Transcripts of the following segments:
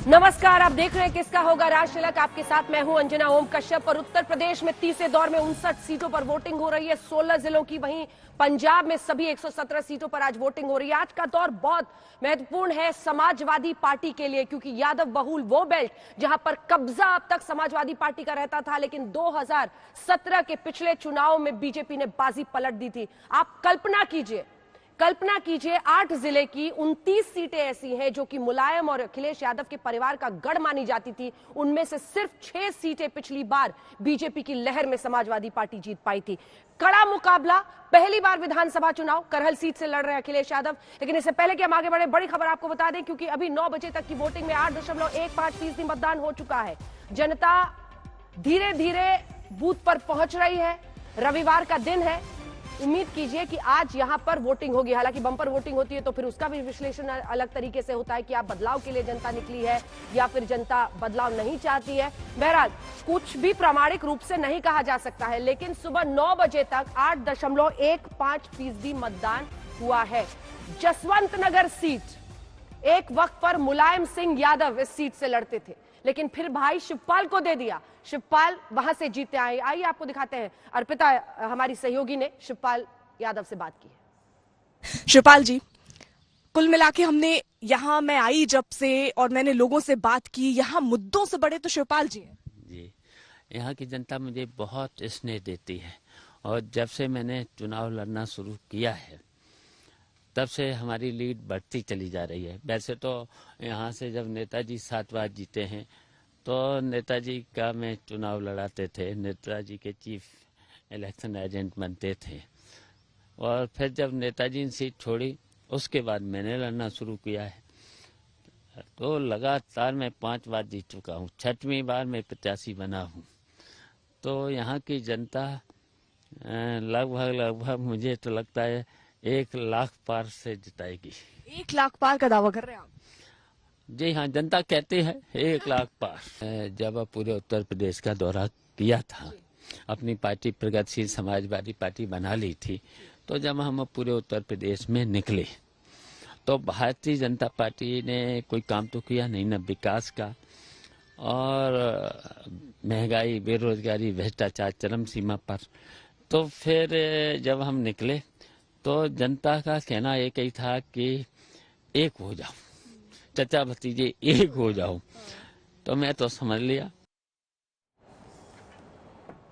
नमस्कार, आप देख रहे हैं किसका होगा राज तिलक। आपके साथ मैं हूं अंजना ओम कश्यप। और उत्तर प्रदेश में तीसरे दौर में 59 सीटों पर वोटिंग हो रही है, 16 जिलों की। वहीं पंजाब में सभी 117 सीटों पर आज वोटिंग हो रही है। आज का दौर बहुत महत्वपूर्ण है समाजवादी पार्टी के लिए, क्योंकि यादव बहुल वो बेल्ट जहां पर कब्जा अब तक समाजवादी पार्टी का रहता था, लेकिन 2017 के पिछले चुनाव में बीजेपी ने बाजी पलट दी थी। आप कल्पना कीजिए 8 जिले की 29 सीटें ऐसी हैं जो कि मुलायम और अखिलेश यादव के परिवार का गढ़ मानी जाती थी। उनमें से सिर्फ 6 सीटें पिछली बार बीजेपी की लहर में समाजवादी पार्टी जीत पाई थी। कड़ा मुकाबला, पहली बार विधानसभा चुनाव करहल सीट से लड़ रहे हैं अखिलेश यादव। लेकिन इससे पहले कि हम आगे बढ़े, बड़ी खबर आपको बता दें, क्योंकि अभी 9 बजे तक की वोटिंग में 8.15% मतदान हो चुका है। जनता धीरे धीरे बूथ पर पहुंच रही है। रविवार का दिन है, उम्मीद कीजिए कि आज यहां पर वोटिंग होगी। हालांकि बम्पर वोटिंग होती है तो फिर उसका भी विश्लेषण अलग तरीके से होता है कि आप बदलाव के लिए जनता निकली है या फिर जनता बदलाव नहीं चाहती है। बहरहाल कुछ भी प्रामाणिक रूप से नहीं कहा जा सकता है, लेकिन सुबह 9 बजे तक 8.15% मतदान हुआ है। जसवंत नगर सीट, एक वक्त पर मुलायम सिंह यादव इस सीट से लड़ते थे, लेकिन फिर भाई शिवपाल को दे दिया। शिवपाल वहां से जीते आए। आइए आपको दिखाते हैं। अर्पिता हमारी सहयोगी ने शिवपाल यादव से बात की है। शिवपाल जी, कुल मिला के हमने यहाँ मैं आई जब से और मैंने लोगों से बात की, यहाँ मुद्दों से बड़े तो शिवपाल जी हैं। जी, यहाँ की जनता मुझे बहुत स्नेह देती है और जब से मैंने चुनाव लड़ना शुरू किया है तब से हमारी लीड बढ़ती चली जा रही है। वैसे तो यहाँ से जब नेताजी 7 बार जीते हैं तो नेताजी का मैं चुनाव लड़ाते थे, नेताजी के चीफ इलेक्शन एजेंट बनते थे। और फिर जब नेताजी ने सीट छोड़ी उसके बाद मैंने लड़ना शुरू किया है, तो लगातार मैं 5 बार जीत चुका हूँ। 6वीं बार मैं प्रत्याशी बना हूँ। तो यहाँ की जनता लगभग मुझे तो लगता है 1 लाख पार से जिताएगी। 1 लाख पार का दावा कर रहे हैं आप? जी हाँ, जनता कहती है 1 लाख पार। जब पूरे उत्तर प्रदेश का दौरा किया था, अपनी पार्टी प्रगतिशील समाजवादी पार्टी बना ली थी, तो जब हम पूरे उत्तर प्रदेश में निकले तो भारतीय जनता पार्टी ने कोई काम तो किया नहीं, न विकास का, और महंगाई, बेरोजगारी, भ्रष्टाचार चरम सीमा पर। तो फिर जब हम निकले तो जनता का कहना एक ही था कि एक हो जाओ, चचा भतीजे एक हो जाओ। तो मैं तो समझ लिया।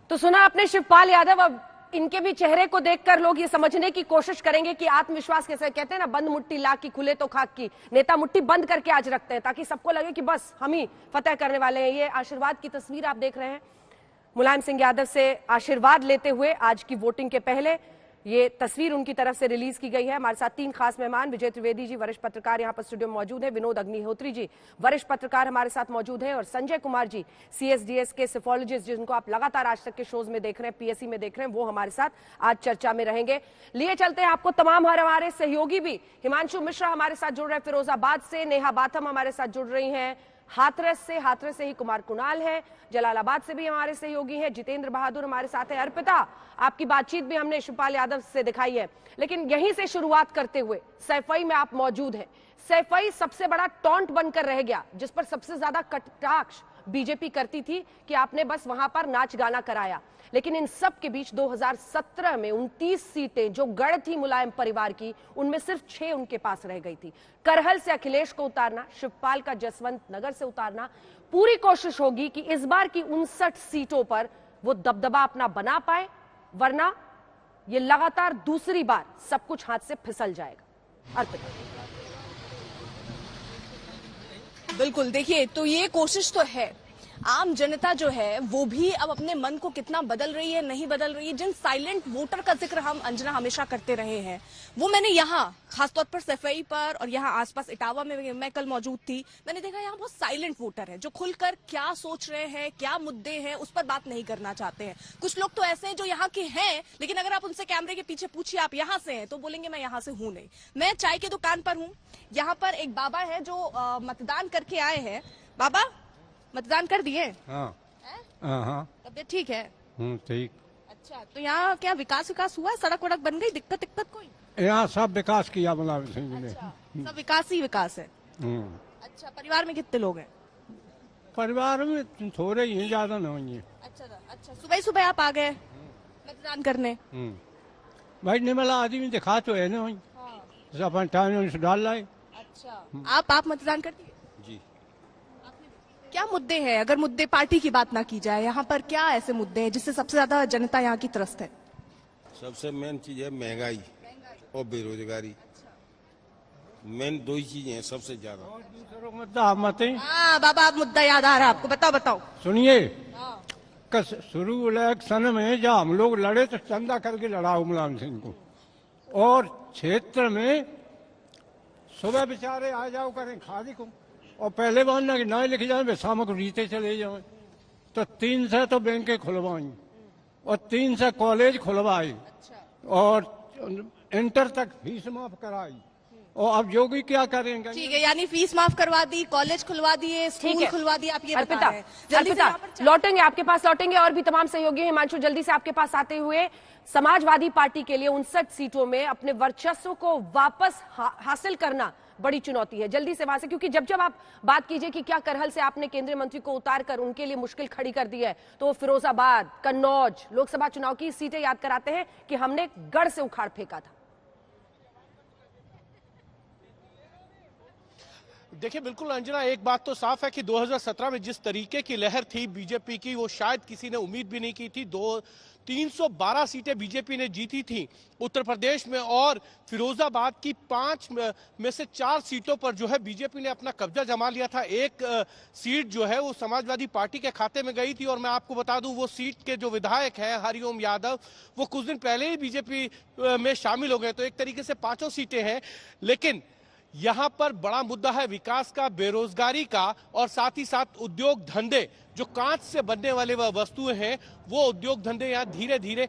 तो सुना आपने शिवपाल यादव। अब इनके भी चेहरे को देखकर लोग ये समझने की कोशिश करेंगे कि आत्मविश्वास कैसे, कहते हैं ना, बंद मुट्ठी लाख की खुले तो खाक की। नेता मुट्ठी बंद करके आज रखते हैं ताकि सबको लगे कि बस हम ही फतेह करने वाले हैं। ये आशीर्वाद की तस्वीर आप देख रहे हैं, मुलायम सिंह यादव से आशीर्वाद लेते हुए आज की वोटिंग के पहले ये तस्वीर उनकी तरफ से रिलीज की गई है। हमारे साथ 3 खास मेहमान, विजय त्रिवेदी जी वरिष्ठ पत्रकार यहाँ पर स्टूडियो में मौजूद है, विनोद अग्निहोत्री जी वरिष्ठ पत्रकार हमारे साथ मौजूद है, और संजय कुमार जी CSDS के सेफोलॉजिस्ट जिनको आप लगातार आज तक के शोज में देख रहे हैं, PSC में देख रहे हैं, वो हमारे साथ आज चर्चा में रहेंगे। लिए चलते हैं आपको तमाम हमारे सहयोगी भी। हिमांशु मिश्रा हमारे साथ जुड़ रहे हैं फिरोजाबाद से, नेहा बाथम हमारे साथ जुड़ रही हैं हाथरस से ही कुमार कुणाल है, जलालाबाद से भी हमारे सहयोगी हैं, जितेंद्र बहादुर हमारे साथ है। अर्पिता, आपकी बातचीत भी हमने शिवपाल यादव से दिखाई है, लेकिन यहीं से शुरुआत करते हुए सैफई में आप मौजूद हैं। सैफई सबसे बड़ा टॉन्ट बनकर रह गया, जिस पर सबसे ज्यादा कटाक्ष बीजेपी करती थी कि आपने बस वहां पर नाच गाना कराया। लेकिन इन सब के बीच 2017 में 29 सीटें जो गढ़ थी मुलायम परिवार की, उनमें सिर्फ 6 उनके पास रह गई थी। करहल से अखिलेश को उतारना, शिवपाल का जसवंत नगर से उतारना, पूरी कोशिश होगी कि इस बार की 59 सीटों पर वो दबदबा अपना बना पाए, वरना ये लगातार दूसरी बार सब कुछ हाथ से फिसल जाएगा। अर्पिता। बिल्कुल, देखिए, तो ये कोशिश तो है। आम जनता जो है वो भी अब अपने मन को कितना बदल रही है, नहीं बदल रही है। जिन साइलेंट वोटर का जिक्र हम अंजना हमेशा करते रहे हैं, वो मैंने यहाँ खासतौर पर सफाई पर और यहाँ आसपास इटावा में मैं कल मौजूद थी, मैंने देखा यहाँ बहुत साइलेंट वोटर है जो खुलकर क्या सोच रहे हैं, क्या मुद्दे हैं, उस पर बात नहीं करना चाहते हैं। कुछ लोग तो ऐसे हैं जो यहाँ के हैं, लेकिन अगर आप उनसे कैमरे के पीछे पूछिए आप यहाँ से हैं, तो बोलेंगे मैं यहाँ से हूँ नहीं। मैं चाय की दुकान पर हूँ। यहाँ पर एक बाबा है जो मतदान करके आए हैं। बाबा, मतदान कर दिए? हाँ। हाँ। तबियत ठीक है? ठीक। अच्छा, तो यहाँ क्या विकास हुआ है? सड़क वड़क बन गई? दिक्कत कोई? यहाँ सब विकास किया मुलायम सिंह जी ने। अच्छा, सब विकास ही विकास है। अच्छा, परिवार में कितने लोग हैं? परिवार में थोड़े ही, ज्यादा नहीं है। अच्छा, सुबह सुबह आप आ गए मतदान करने। भाई निमला आदमी दिखा तो है ना, अपन टाइम से डाल लाए। अच्छा, आप मतदान करती हैं? जी। क्या मुद्दे हैं, अगर मुद्दे पार्टी की बात ना की जाए, यहाँ पर क्या ऐसे मुद्दे हैं जिससे सबसे ज्यादा जनता यहाँ की त्रस्त है? सबसे मेन चीज है महंगाई और बेरोजगारी। मेन दो ही चीजें हैं सबसे ज्यादा। और दूसरों को मुद्दा आप मत हैं। हाँ बाबा, आप मुद्दा याद आ रहा है आपको, बताओ। सुनिए, शुरू इलेक्शन में जब हम लोग लड़े तो चंदा करके लड़ा मुलायम सिंह को, और क्षेत्र में सुबह बेचारे आ जाओ करें खादी को, और पहले बार कि ना लिख जाए वे शाम को रीते चले जाए, तो 300 तो बैंकें खुलवाई और 300 कॉलेज खुलवाए और इंटर तक फीस माफ कराई। और अब योगी क्या करेंगे? ठीक है, यानी फीस माफ करवा दी, कॉलेज खुलवा दिए, स्कूल खुलवा दिए, आप ये बता रहे हैं। जल्दी से अर्पिता लौटेंगे आपके पास, लौटेंगे और भी तमाम सहयोगी हैं। हिमांशु, जल्दी से आपके पास आते हुए, समाजवादी पार्टी के लिए 59 सीटों में अपने वर्चस्व को वापस हासिल करना बड़ी चुनौती है। जल्दी से वहां से, क्योंकि जब आप बात कीजिए कि क्या करहल से आपने केंद्रीय मंत्री को उतार कर उनके लिए मुश्किल खड़ी कर दी है, तो वो फिरोजाबाद, कन्नौज लोकसभा चुनाव की सीटें याद कराते हैं कि हमने गढ़ से उखाड़ फेंका था। देखिए बिल्कुल अंजना, एक बात तो साफ है कि 2017 में जिस तरीके की लहर थी बीजेपी की, वो शायद किसी ने उम्मीद भी नहीं की थी। 312 सीटें बीजेपी ने जीती थी उत्तर प्रदेश में, और फिरोजाबाद की 5 में से 4 सीटों पर जो है बीजेपी ने अपना कब्जा जमा लिया था। एक सीट जो है वो समाजवादी पार्टी के खाते में गई थी, और मैं आपको बता दूं वो सीट के जो विधायक हैं हरिओम यादव, वो कुछ दिन पहले ही बीजेपी में शामिल हो गए। तो एक तरीके से 5 सीटें हैं, लेकिन यहां पर बड़ा मुद्दा है विकास का, बेरोजगारी का, और साथ ही साथ उद्योग धंधे। जो कांच से बनने वाले वस्तुएं हैं वो उद्योग धंधे यहां धीरे धीरे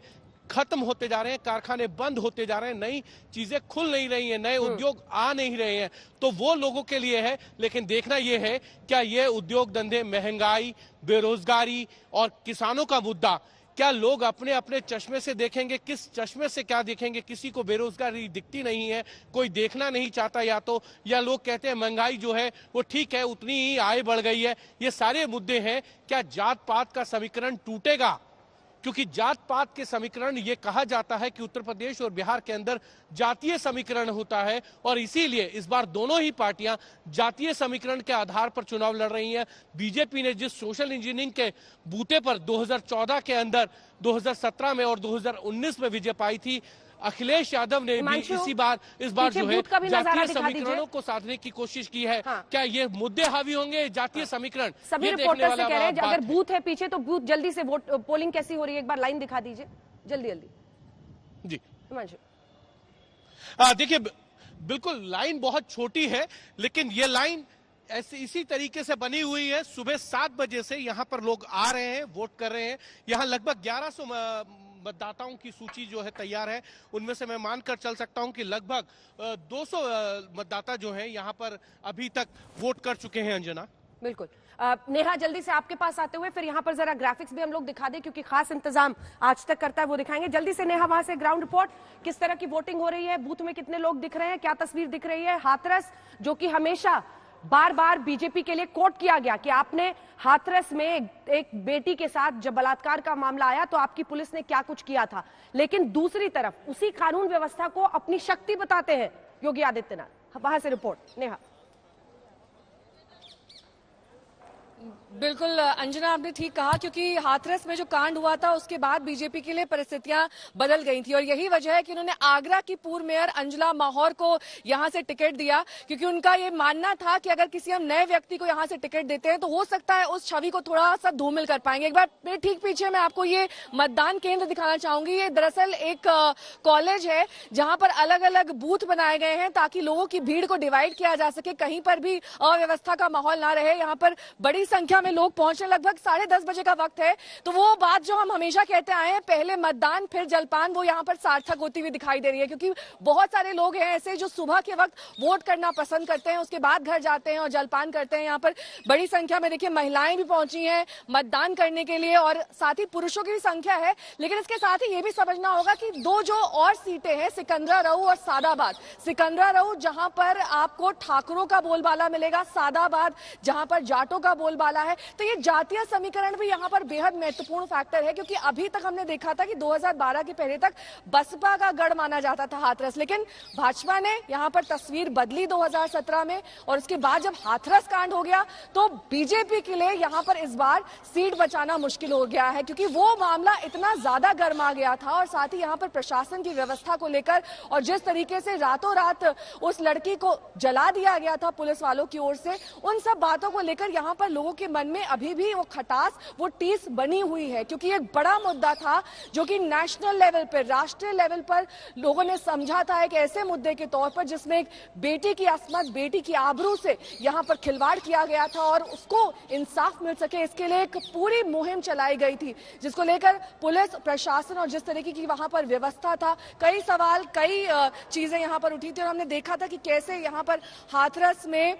खत्म होते जा रहे हैं, कारखाने बंद होते जा रहे हैं, नई चीजें खुल नहीं रही हैं, नए उद्योग आ नहीं रहे हैं। तो वो लोगों के लिए है, लेकिन देखना यह है क्या ये उद्योग धंधे, महंगाई, बेरोजगारी और किसानों का मुद्दा, क्या लोग अपने अपने चश्मे से देखेंगे? किस चश्मे से क्या देखेंगे? किसी को बेरोजगारी दिखती नहीं है, कोई देखना नहीं चाहता, या लोग कहते हैं महंगाई जो है वो ठीक है, उतनी ही आय बढ़ गई है। ये सारे मुद्दे हैं। क्या जात पात का समीकरण टूटेगा? क्योंकि जात पात के समीकरण, ये कहा जाता है कि उत्तर प्रदेश और बिहार के अंदर जातीय समीकरण होता है, और इसीलिए इस बार दोनों ही पार्टियां जातीय समीकरण के आधार पर चुनाव लड़ रही हैं। बीजेपी ने जिस सोशल इंजीनियरिंग के बूते पर 2014 के अंदर, 2017 में और 2019 में विजय पाई थी, अखिलेश यादव ने भी इस बार जो है जातीय समीकरणों को साधने की कोशिश की है। हाँ। क्या ये मुद्दे हावी होंगे जातीय समीकरण? सभी रिपोर्टर से कह रहे हैं अगर बूथ है पीछे तो बूथ जल्दी से वोट पोलिंग कैसी हो रही है, एक बार लाइन दिखा दीजिए जल्दी जल्दी। जी हिमांशु, देखिए बिल्कुल लाइन बहुत छोटी है, लेकिन ये लाइन इसी तरीके से बनी हुई है। सुबह 7 बजे से यहाँ पर लोग आ रहे हैं, वोट कर रहे हैं। यहाँ लगभग 1100 मतदाताओं की सूची जो है तैयार है। उनमें से मैं मानकर चल सकता हूं कि लगभग 200 मतदाता जो हैं यहाँ पर अभी तक वोट कर चुके हैं। अंजना, बिल्कुल। नेहा, जल्दी से आपके पास आते हुए फिर यहाँ पर जरा ग्राफिक्स भी हम लोग दिखा दें, क्योंकि खास इंतजाम आज तक करता है वो दिखाएंगे। जल्दी से नेहा, वहां से ग्राउंड रिपोर्ट, किस तरह की वोटिंग हो रही है, बूथ में कितने लोग दिख रहे हैं, क्या तस्वीर दिख रही है? हाथरस, जो कि हमेशा बार बार बीजेपी के लिए कोट किया गया कि आपने हाथरस में एक बेटी के साथ जब बलात्कार का मामला आया तो आपकी पुलिस ने क्या कुछ किया था, लेकिन दूसरी तरफ उसी कानून व्यवस्था को अपनी शक्ति बताते हैं योगी आदित्यनाथ। वहां से रिपोर्ट नेहा। बिल्कुल अंजना, आपने ठीक कहा, क्योंकि हाथरस में जो कांड हुआ था उसके बाद बीजेपी के लिए परिस्थितियां बदल गई थी, और यही वजह है कि उन्होंने आगरा की पूर्व मेयर अंजुला माहौर को यहां से टिकट दिया, क्योंकि उनका ये मानना था कि अगर किसी हम नए व्यक्ति को यहां से टिकट देते हैं तो हो सकता है उस छवि को थोड़ा सा धूमिल कर पाएंगे। एक बार मेरे ठीक पीछे मैं आपको ये मतदान केंद्र दिखाना चाहूंगी। ये दरअसल एक कॉलेज है जहां पर अलग अलग बूथ बनाए गए हैं ताकि लोगों की भीड़ को डिवाइड किया जा सके, कहीं पर भी अव्यवस्था का माहौल ना रहे। यहाँ पर बड़ी संख्या में लोग पहुंचे, लगभग 10:30 बजे का वक्त है। तो वो बात जो हम हमेशा कहते आए हैं, पहले मतदान फिर जलपान, वो यहाँ पर सार्थक होती हुई दिखाई दे रही है, क्योंकि बहुत सारे लोग हैं ऐसे जो सुबह के वक्त वोट करना पसंद करते हैं, उसके बाद घर जाते हैं और जलपान करते हैं। यहाँ पर बड़ी संख्या में देखिए महिलाएं भी पहुंची हैं मतदान करने के लिए, और साथ ही पुरुषों की भी संख्या है। लेकिन इसके साथ ही ये भी समझना होगा कि 2 जो और सीटें हैं, सिकंदराबाद और सादाबाद। सिकंदराबाद जहां पर आपको ठाकुरों का बोलबाला मिलेगा, सादाबाद जहां पर जाटों का बोलबाला बोलबाला है। तो ये जातीय समीकरण भी यहाँ पर बेहद महत्वपूर्ण फैक्टर है, क्योंकि अभी तक हमने देखा था कि 2012 के पहले तक बसपा का गढ़ माना जाता था हाथरस, लेकिन भाजपा ने यहाँ पर तस्वीर बदली 2017 में, और उसके बाद जब हाथरस कांड हो गया तो बीजेपी के लिए यहाँ पर इस बार सीट बचाना मुश्किल हो गया है, क्योंकि वो मामला इतना ज्यादा गर्मा गया था, और साथ ही यहाँ पर प्रशासन की व्यवस्था को लेकर और जिस तरीके से रातों रात उस लड़की को जला दिया गया था पुलिस वालों की ओर से, उन सब बातों को लेकर यहाँ पर लोगों के मन में अभी भी वो खटास, वो टीस बनी हुई है, क्योंकि एक बड़ा मुद्दा था जो कि नेशनल लेवल पर, राष्ट्रीय लेवल पर लोगों ने समझा था एक ऐसे मुद्दे के तौर पर जिसमें एक बेटी की अस्मत, बेटी की आबरू से यहाँ पर खिलवाड़ किया गया था, और उसको इंसाफ मिल सके इसके लिए एक पूरी मुहिम चलाई गई थी, जिसको लेकर पुलिस प्रशासन और जिस तरीके की वहां पर व्यवस्था था, कई सवाल, कई चीजें यहाँ पर उठी थी, और हमने देखा था कि कैसे यहाँ पर हाथरस में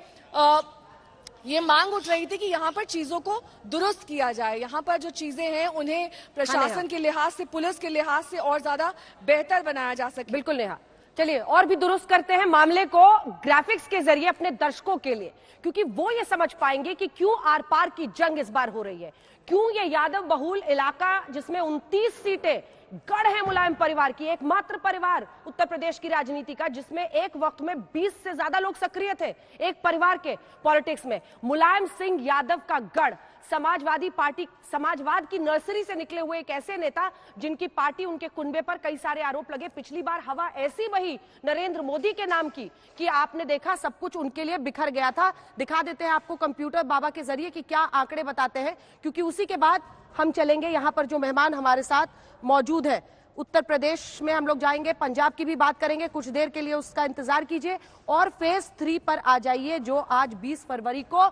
ये मांग उठ रही थी कि यहाँ पर चीजों को दुरुस्त किया जाए, यहाँ पर जो चीजें हैं उन्हें प्रशासन के लिहाज से, पुलिस के लिहाज से और ज्यादा बेहतर बनाया जा सके। बिल्कुल नेहा, चलिए और भी दुरुस्त करते हैं मामले को ग्राफिक्स के जरिए अपने दर्शकों के लिए, क्योंकि वो ये समझ पाएंगे कि क्यों आर पार की जंग इस बार हो रही है, क्यों ये यादव बहुल इलाका जिसमें 29 सीटें गढ़ है मुलायम परिवार की, एकमात्र परिवार उत्तर प्रदेश की राजनीति का जिसमें एक वक्त में 20 से ज्यादा लोग सक्रिय थे एक परिवार के पॉलिटिक्स में, मुलायम सिंह यादव का गढ़, समाजवादी पार्टी, समाजवाद की नर्सरी से निकले हुए एक ऐसे नेता जिनकी पार्टी, उनके कुनबे पर कई सारे आरोप लगे। पिछली बार हवा ऐसी बही नरेंद्र मोदी के नाम की कि आपने देखा सब कुछ उनके लिए बिखर गया था। दिखा देते हैं आपको कंप्यूटर बाबा के जरिए कि क्या आंकड़े बताते हैं, क्योंकि उसी के बाद हम चलेंगे यहाँ पर जो मेहमान हमारे साथ मौजूद है। उत्तर प्रदेश में हम लोग जाएंगे, पंजाब की भी बात करेंगे, कुछ देर के लिए उसका इंतजार कीजिए, और फेज 3 पर आ जाइए जो आज 20 फरवरी को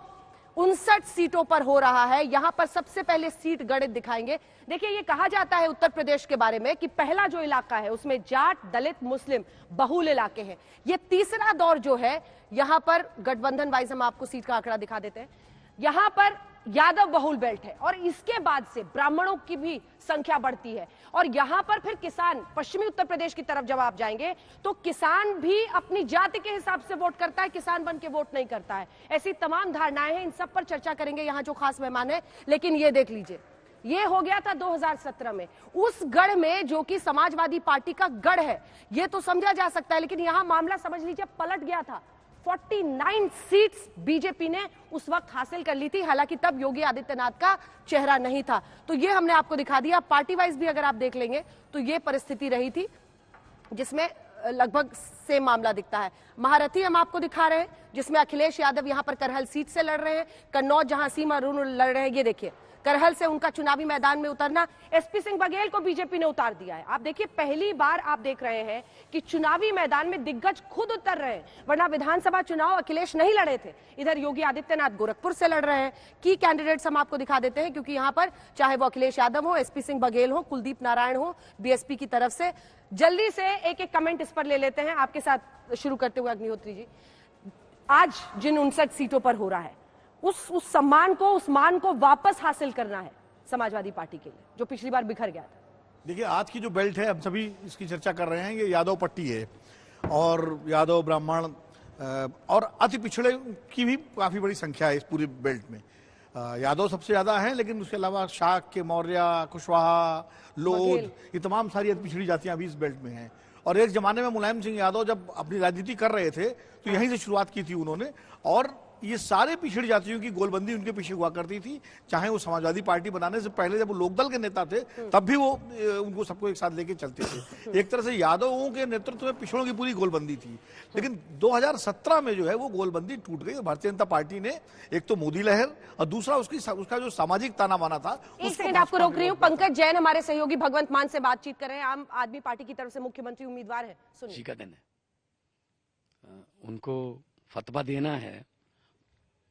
59 सीटों पर हो रहा है। यहां पर सबसे पहले सीट गणित दिखाएंगे। देखिए, ये कहा जाता है उत्तर प्रदेश के बारे में कि पहला जो इलाका है उसमें जाट, दलित, मुस्लिम बहुल इलाके हैं। ये तीसरा दौर जो है, यहां पर गठबंधन वाइज हम आपको सीट का आंकड़ा दिखा देते हैं, यहां पर यादव बहुल बेल्ट है, और इसके बाद से ब्राह्मणों की भी संख्या बढ़ती है, और यहां पर फिर किसान, पश्चिमी उत्तर प्रदेश की तरफ जब आप जाएंगे तो किसान भी अपनी जाति के हिसाब से वोट करता है, किसान बन के वोट नहीं करता है। ऐसी तमाम धारणाएं हैं, इन सब पर चर्चा करेंगे यहां जो खास मेहमान है। लेकिन ये देख लीजिए, ये हो गया था 2017 में, उस गढ़ में जो कि समाजवादी पार्टी का गढ़ है, ये तो समझा जा सकता है, लेकिन यहां मामला समझ लीजिए पलट गया था। 49 सीट्स बीजेपी ने उस वक्त हासिल कर ली थी, हालांकि तब योगी आदित्यनाथ का चेहरा नहीं था। तो ये हमने आपको दिखा दिया। पार्टी वाइज भी अगर आप देख लेंगे तो ये परिस्थिति रही थी जिसमें लगभग सेम मामला दिखता है। महारथी हम आपको दिखा रहे हैं जिसमें अखिलेश यादव यहां पर करहल सीट से लड़ रहे हैं, कन्नौज जहां सीमा अरुण लड़ रहे हैं। ये देखिए, करहल से उनका चुनावी मैदान में उतरना, एसपी सिंह बघेल को बीजेपी ने उतार दिया है। आप देखिए, पहली बार आप देख रहे हैं कि चुनावी मैदान में दिग्गज खुद उतर रहे हैं, वरना विधानसभा चुनाव अखिलेश नहीं लड़े थे। इधर योगी आदित्यनाथ गोरखपुर से लड़ रहे हैं। की कैंडिडेट्स हम आपको दिखा देते हैं, क्योंकि यहां पर चाहे वो अखिलेश यादव हो, एसपी सिंह बघेल हो, कुलदीप नारायण हो बीएसपी की तरफ से। जल्दी से एक एक कमेंट इस पर ले लेते हैं, आपके साथ शुरू करते हुए अग्निहोत्री जी। आज जिन 59 सीटों पर हो रहा है, उस सम्मान को, उस मान को वापस हासिल करना है समाजवादी पार्टी के लिए, जो पिछली बार बिखर गया था। देखिए, आज की जो बेल्ट है, हम सभी इसकी चर्चा कर रहे हैं, ये यादव पट्टी है, और यादव, ब्राह्मण और अति पिछड़े की भी काफी बड़ी संख्या है इस पूरी बेल्ट में। यादव सबसे ज्यादा है, लेकिन उसके अलावा शाक के, मौर्य, कुशवाहा, लोध, ये तमाम सारी अति पिछड़ी जातियां भी इस बेल्ट में हैं। और एक जमाने में मुलायम सिंह यादव जब अपनी राजनीति कर रहे थे तो यहीं से शुरुआत की थी उन्होंने, और ये सारे पिछड़ी जातियों की गोलबंदी उनके पीछे हुआ करती थी। चाहे वो समाजवादी पार्टी बनाने से पहले जब वो लोकदल के नेता थे, तब भी वो उनको सबको एक साथ लेके चलते थे। एक तरह से यादवों के नेतृत्व में पिछड़ों की पूरी गोलबंदी थी। लेकिन 2017 में जो है वो गोलबंदी टूट गई। भारतीय जनता पार्टी ने एक तो मोदी लहर और दूसरा उसका जो सामाजिक ताना बाना था। एक सेकंड आपको रोक रही हूँ। पंकज जैन हमारे सहयोगी भगवंत मान से बातचीत कर रहे हैं, आम आदमी पार्टी की तरफ से मुख्यमंत्री उम्मीदवार है। सुनिए। का दिन है, उनको फतवा देना है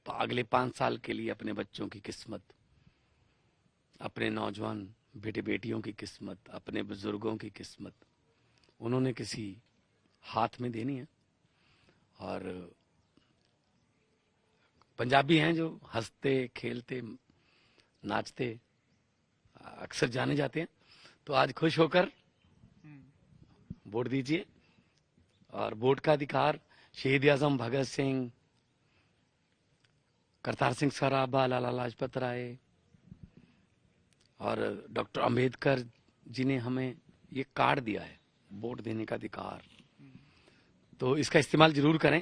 तो अगले 5 साल के लिए अपने बच्चों की किस्मत, अपने नौजवान बेटे बेटियों की किस्मत, अपने बुजुर्गों की किस्मत उन्होंने किसी हाथ में देनी है। और पंजाबी हैं जो हंसते खेलते नाचते अक्सर जाने जाते हैं, तो आज खुश होकर वोट दीजिए। और वोट का अधिकार शहीद आजम भगत सिंह, करतार सिंह सराभा, लाला लाजपत राय और डॉक्टर अंबेडकर जी ने हमें ये कार्ड दिया है वोट देने का अधिकार, तो इसका इस्तेमाल जरूर करें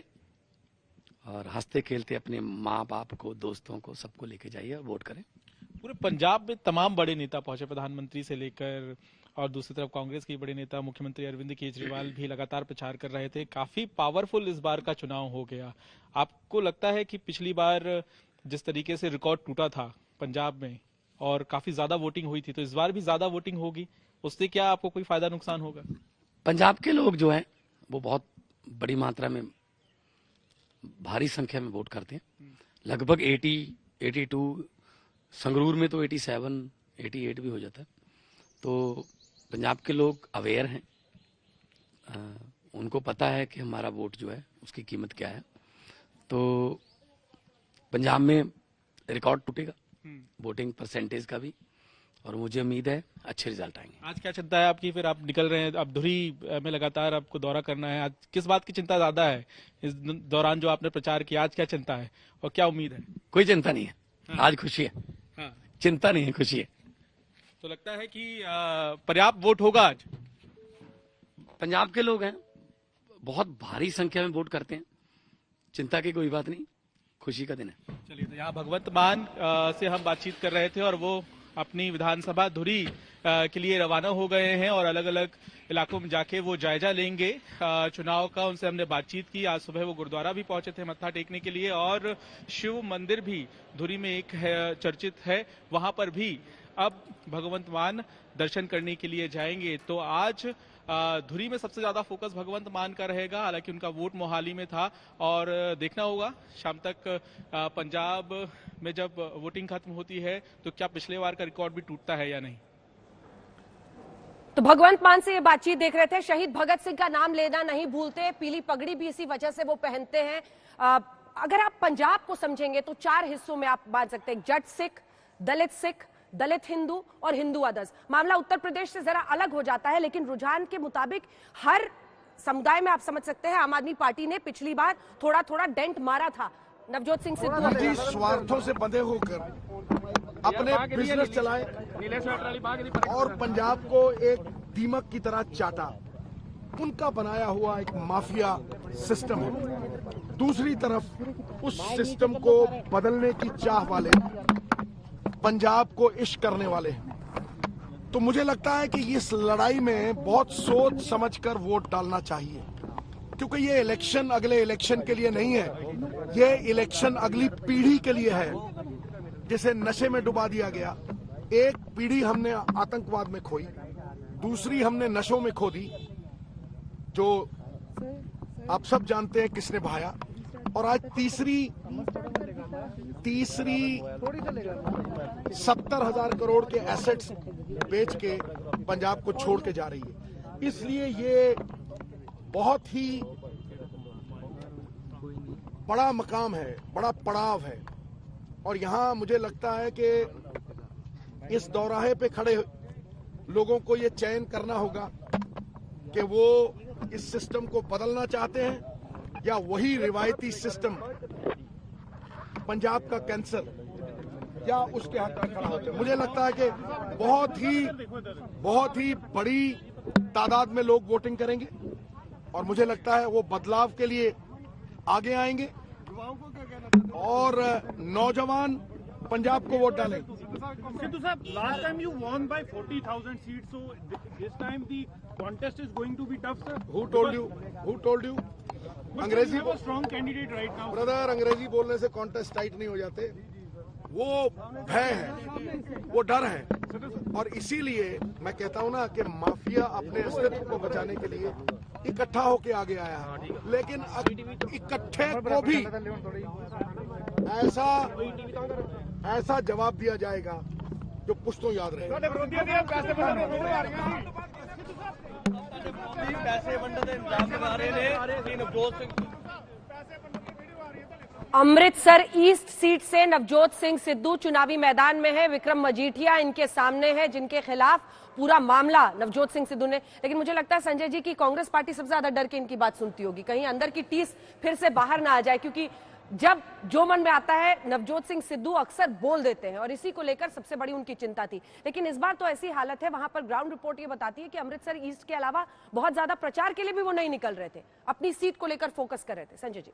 और हंसते खेलते अपने माँ बाप को, दोस्तों को, सबको लेके जाइए और वोट करें। पूरे पंजाब में तमाम बड़े नेता पहुंचे, प्रधानमंत्री से लेकर, और दूसरी तरफ कांग्रेस के बड़े नेता मुख्यमंत्री अरविंद केजरीवाल भी लगातार प्रचार कर रहे थे। काफी पावरफुल इस बार का चुनाव हो गया। आपको लगता है कि पिछली बार जिस तरीके से रिकॉर्ड टूटा था पंजाब में और काफी ज्यादा वोटिंग हुई थी, तो इस बार भी ज्यादा वोटिंग होगी, उससे क्या आपको कोई फायदा नुकसान होगा? पंजाब के लोग जो हैं वो बहुत बड़ी मात्रा में, भारी संख्या में वोट करते हैं, लगभग 80, 82, संगरूर में तो 87, 88 भी हो जाता है। तो पंजाब के लोग अवेयर हैं, उनको पता है कि हमारा वोट जो है उसकी कीमत क्या है। तो पंजाब में रिकॉर्ड टूटेगा वोटिंग परसेंटेज का भी, और मुझे उम्मीद है अच्छे रिजल्ट आएंगे। आज क्या चिंता है आपकी? फिर आप निकल रहे हैं, अब धुरी में लगातार आपको दौरा करना है, आज किस बात की चिंता ज्यादा है इस दौरान जो आपने प्रचार किया? आज क्या चिंता है और क्या उम्मीद है? कोई चिंता नहीं है, आज खुशी है। हाँ। चिंता नहीं है, खुशी है। तो लगता है कि पर्याप्त वोट होगा आज? पंजाब के लोग हैं, बहुत भारी संख्या में वोट करते हैं, चिंता की कोई बात नहीं, खुशी का दिन है। चलिए, तो यहाँ भगवंत मान से हम बातचीत कर रहे थे और वो अपनी विधानसभा धुरी के लिए रवाना हो गए हैं और अलग अलग इलाकों में जाके वो जायजा लेंगे चुनाव का। उनसे हमने बातचीत की। आज सुबह वो गुरुद्वारा भी पहुंचे थे मत्था टेकने के लिए, और शिव मंदिर भी धुरी में एक है, चर्चित है, वहां पर भी अब भगवंत मान दर्शन करने के लिए जाएंगे। तो आज धुरी में सबसे ज्यादा फोकस भगवंत मान का रहेगा। हालांकि उनका वोट मोहाली में था और देखना होगा शाम तक पंजाब में जब वोटिंग खत्म होती है तो क्या पिछले बार का रिकॉर्ड भी टूटता है या नहीं। तो भगवंत मान से ये बातचीत देख रहे थे। शहीद भगत सिंह का नाम लेना नहीं भूलते, पीली पगड़ी भी इसी वजह से वो पहनते हैं। अगर आप पंजाब को समझेंगे तो 4 हिस्सों में आप बांट सकते हैं, जट सिख, दलित हिंदू और हिंदू अदर्स। मामला उत्तर प्रदेश से जरा अलग हो जाता है, लेकिन रुझान के मुताबिक हर समुदाय में आप समझ सकते हैं आम आदमी पार्टी ने पिछली बार थोड़ा थोड़ा डेंट मारा था। नवजोत सिंह सिद्धू स्वार्थों से बंधे होकर अपने बिजनेस चलाए और पंजाब को एक दीमक की तरह चाटा, उनका बनाया हुआ एक माफिया सिस्टम है। दूसरी तरफ उस सिस्टम को बदलने की चाह वाले, पंजाब को इश्क करने वाले हैं। तो मुझे लगता है कि इस लड़ाई में बहुत सोच समझकर वोट डालना चाहिए, क्योंकि ये इलेक्शन अगले इलेक्शन के लिए नहीं है, ये इलेक्शन अगली पीढ़ी के लिए है जिसे नशे में डुबा दिया गया। एक पीढ़ी हमने आतंकवाद में खोई, दूसरी हमने नशों में खो दी, जो आप सब जानते हैं किसने बहाया, और आज तीसरी 70,000 करोड़ के एसेट्स बेच के पंजाब को छोड़ के जा रही है। इसलिए ये बहुत ही बड़ा मकाम है, बड़ा पड़ाव है, और यहां मुझे लगता है कि इस दौराहे पे खड़े लोगों को ये चयन करना होगा कि वो इस सिस्टम को बदलना चाहते हैं या वही रिवायती सिस्टम पंजाब का कैंसर या उसके हाथ में खड़ा होते हैं। मुझे लगता है कि बहुत ही बड़ी तादाद में लोग वोटिंग करेंगे और मुझे लगता है वो बदलाव के लिए आगे आएंगे और नौजवान पंजाब को वोट डालेंगे। Sidhu sir, last time you won by 40,000 seats, so this time the contest is going to be tough, sir. Who told you? Who told you? अंग्रेजी have a strong candidate right now. Brother, अंग्रेजी बोलने से contest tight नहीं हो जाते। वो भय है, वो डर है, और इसीलिए मैं कहता हूं ना कि माफिया अपने अस्तित्व को बचाने के लिए इकट्ठा होके आगे आया है, लेकिन अब इकट्ठे को भी ऐसा जवाब दिया जाएगा जो पुश्तों याद रहे। अमृतसर ईस्ट सीट से नवजोत सिंह सिद्धू चुनावी मैदान में है। विक्रम मजीठिया इनके सामने है, जिनके खिलाफ पूरा मामला नवजोत सिंह सिद्धू ने। लेकिन मुझे लगता है संजय जी की कांग्रेस पार्टी सबसे ज्यादा डर के इनकी बात सुनती होगी, कहीं अंदर की टीस फिर से बाहर ना आ जाए, क्योंकि जब जो मन में आता है नवजोत सिंह सिद्धू अक्सर बोल देते हैं और इसी को लेकर सबसे बड़ी उनकी चिंता थी। लेकिन इस बार तो ऐसी हालत है, वहां पर ग्राउंड रिपोर्ट ये बताती है कि अमृतसर ईस्ट के अलावा बहुत ज्यादा प्रचार के लिए भी वो नहीं निकल रहे थे, अपनी सीट को लेकर फोकस कर रहे थे। संजय जी।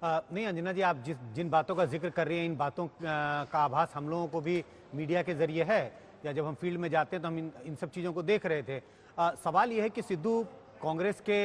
नहीं अंजना जी, आप जिन बातों का जिक्र कर रही हैं, इन बातों का आभास हम लोगों को भी मीडिया के जरिए है, या जब हम फील्ड में जाते हैं तो हम इन सब चीज़ों को देख रहे थे। सवाल यह है कि सिद्धू कांग्रेस के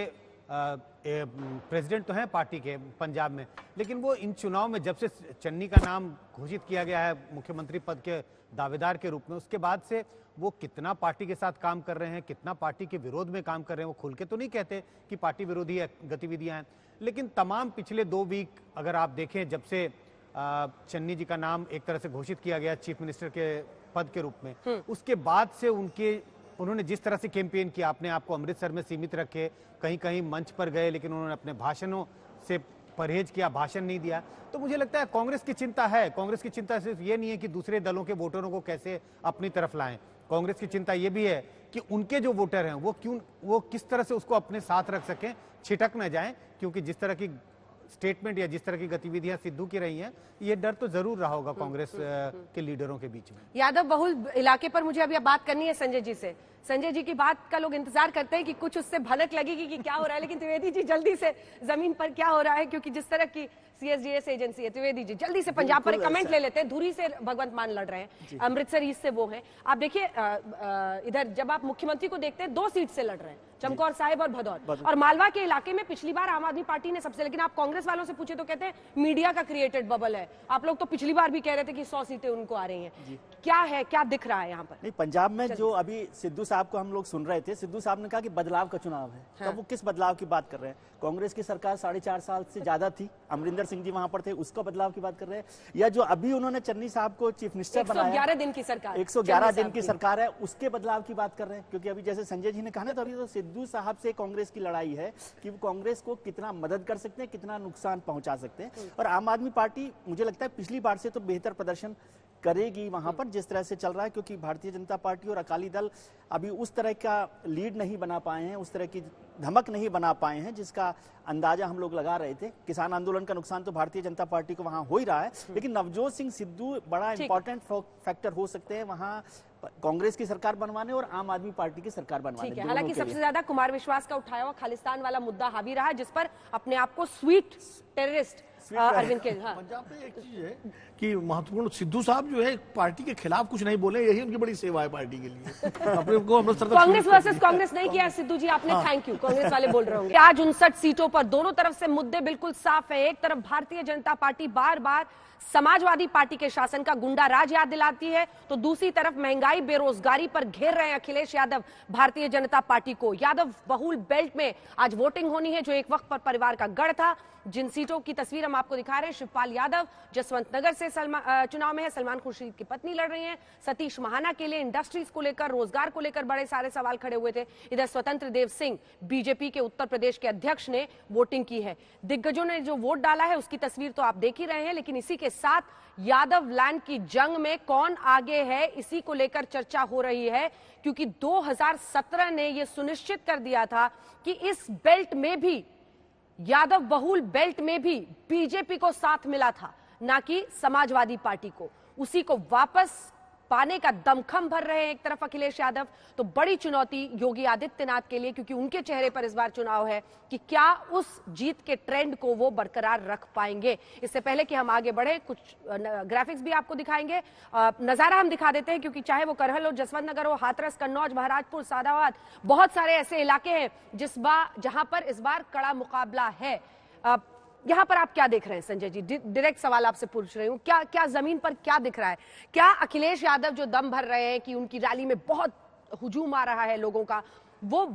प्रेसिडेंट तो हैं पार्टी के पंजाब में, लेकिन वो इन चुनाव में जब से चन्नी का नाम घोषित किया गया है मुख्यमंत्री पद के दावेदार के रूप में, उसके बाद से वो कितना पार्टी के साथ काम कर रहे हैं, कितना पार्टी के विरोध में काम कर रहे हैं, वो खुल के तो नहीं कहते कि पार्टी विरोधी गतिविधियां हैं, लेकिन तमाम पिछले 2 वीक अगर आप देखें, जब से चन्नी जी का नाम एक तरह से घोषित किया गया चीफ मिनिस्टर के पद के रूप में, उसके बाद से उन्होंने जिस तरह से कैंपेन किया, अपने आप को अमृतसर में सीमित रखे, कहीं कहीं मंच पर गए, लेकिन उन्होंने अपने भाषणों से परहेज किया, भाषण नहीं दिया। तो मुझे लगता है कांग्रेस की चिंता है। कांग्रेस की चिंता सिर्फ ये नहीं है कि दूसरे दलों के वोटरों को कैसे अपनी तरफ लाएं, कांग्रेस की चिंता ये भी है कि उनके जो वोटर हैं वो किस तरह से उसको अपने साथ रख सकें, छिटक न जाएं, क्योंकि जिस तरह की स्टेटमेंट या जिस तरह की गतिविधियां सिद्धू की रही हैं, ये डर तो जरूर रहा होगा कांग्रेस के लीडरों के बीच में। यादव बहुल इलाके पर मुझे अभी बात करनी है संजय जी से। संजय जी की बात का लोग इंतजार करते हैं कि कुछ उससे भनक लगेगी कि क्या हो रहा है, लेकिन त्रिवेदी जी जल्दी से जमीन पर क्या हो रहा है, क्योंकि जिस तरह की CSDS एजेंसी है, त्रिवेदी जी जल्दी से पंजाब पर कमेंट ले लेते हैं। धुरी से भगवंत मान लड़ रहे हैं, अमृतसर ईस्ट से वो हैं। आप देखिए इधर जब आप मुख्यमंत्री को देखते हैं 2 सीट से लड़ रहे हैं, चमकौर साहिब और भदौर, और मालवा के इलाके में पिछली बार आम आदमी पार्टी ने सबसे, लेकिन आप कांग्रेस वालों से पूछे तो कहते हैं मीडिया का क्रिएटेड बबल है। आप लोग तो पिछली बार भी कह रहे थे कि 100 सीटें उनको आ रही हैं, क्या है, क्या दिख रहा है यहाँ पर? नहीं, पंजाब में जो अभी सिद्धू साहब को हम लोग सुन रहे थे, सिद्धू साहब ने कहा कि बदलाव का चुनाव है। हाँ। तो वो किस बदलाव की बात कर रहे हैं? कांग्रेस की सरकार 4.5 साल से ज्यादा थी, अमरिंदर सिंह जी वहां पर थे, उसका बदलाव की बात कर रहे हैं, या जो अभी उन्होंने चन्नी साहब को चीफ मिनिस्टर बनाया, 111 दिन की सरकार, 111 दिन की सरकार है, उसके बदलाव की बात कर रहे हैं। क्योंकि अभी जैसे संजय जी ने कहा ना, तो अभी तो सिद्धू साहब से कांग्रेस की लड़ाई है कि वो कांग्रेस को कितना मदद कर सकते हैं, कितना नुकसान पहुंचा सकते हैं। और आम आदमी पार्टी मुझे लगता है पिछली बार से तो बेहतर प्रदर्शन करेगी वहां पर, जिस तरह से चल रहा है, क्योंकि भारतीय जनता पार्टी और अकाली दल अभी उस तरह का लीड नहीं बना पाए हैं, उस तरह की धमक नहीं बना पाए हैं जिसका अंदाजा हम लोग लगा रहे थे। किसान आंदोलन का नुकसान तो भारतीय जनता पार्टी को वहां हो ही रहा है, लेकिन नवजोत सिंह सिद्धू बड़ा इंपॉर्टेंट फैक्टर हो सकते हैं वहां कांग्रेस की सरकार बनवाने और आम आदमी पार्टी की सरकार बनवाने। हालांकि सबसे ज्यादा कुमार विश्वास का उठाया हुआ खालिस्तान वाला मुद्दा हावी रहा, जिस पर अपने आप को स्वीट टेररिस्ट अरविंद के। हाँ। पंजाब में एक चीज है कि महत्वपूर्ण, सिद्धू साहब जो है पार्टी के खिलाफ कुछ नहीं बोले, यही उनकी बड़ी सेवा है पार्टी के लिए। अपने को कांग्रेस वर्सेस कांग्रेस नहीं किया सिद्धू जी आपने। Thank you. कांग्रेस वाले बोल रहे होंगे। आज 59 सीटों पर दोनों तरफ से मुद्दे बिल्कुल साफ है। एक तरफ भारतीय जनता पार्टी बार बार समाजवादी पार्टी के शासन का गुंडा राज याद दिलाती है, तो दूसरी तरफ महंगाई बेरोजगारी पर घेर रहे हैं अखिलेश यादव भारतीय जनता पार्टी को। यादव बहुल बेल्ट में आज वोटिंग होनी है, जो एक वक्त पर परिवार का गढ़ था। जिन सीटों की तस्वीर हम आपको दिखा रहे हैं, शिवपाल यादव जसवंत नगर से चुनाव में है, सलमान खुर्शीद की पत्नी लड़ रही हैं। सतीश महाना के लिए इंडस्ट्रीज को लेकर, रोजगार को लेकर बड़े सारे सवाल खड़े हुए थे। इधर स्वतंत्र देव सिंह बीजेपी के उत्तर प्रदेश के अध्यक्ष ने वोटिंग की है। दिग्गजों ने जो वोट डाला है उसकी तस्वीर तो आप देख ही रहे हैं, लेकिन इसी के साथ यादव लैंड की जंग में कौन आगे है, इसी को लेकर चर्चा हो रही है, क्योंकि 2017 ने यह सुनिश्चित कर दिया था कि इस बेल्ट में भी, यादव बहुल बेल्ट में भी बीजेपी को साथ मिला था, ना कि समाजवादी पार्टी को। उसी को वापस पाने का दमखम भर रहे हैं एक तरफ अखिलेश यादव। तो बड़ी चुनौती योगी आदित्यनाथ के लिए, क्योंकि उनके चेहरे पर इस बार चुनाव है, कि क्या उस जीत के ट्रेंड को वो बरकरार रख पाएंगे। इससे पहले कि हम आगे बढ़े, कुछ ग्राफिक्स भी आपको दिखाएंगे, नजारा हम दिखा देते हैं, क्योंकि चाहे वो करहल हो, जसवंत नगर हो, हाथरस, कन्नौज, महाराजपुर, सादाबाद, बहुत सारे ऐसे इलाके हैं जहां पर इस बार कड़ा मुकाबला है। यहाँ पर आप क्या देख रहे हैं संजय जी? डायरेक्ट सवाल आपसे पूछ रही हूँ, क्या जमीन पर क्या दिख रहा है? क्या अखिलेश यादव जो दम भर रहे हैं कि उनकी रैली में बहुत हुजूम आ रहा है लोगों का, वो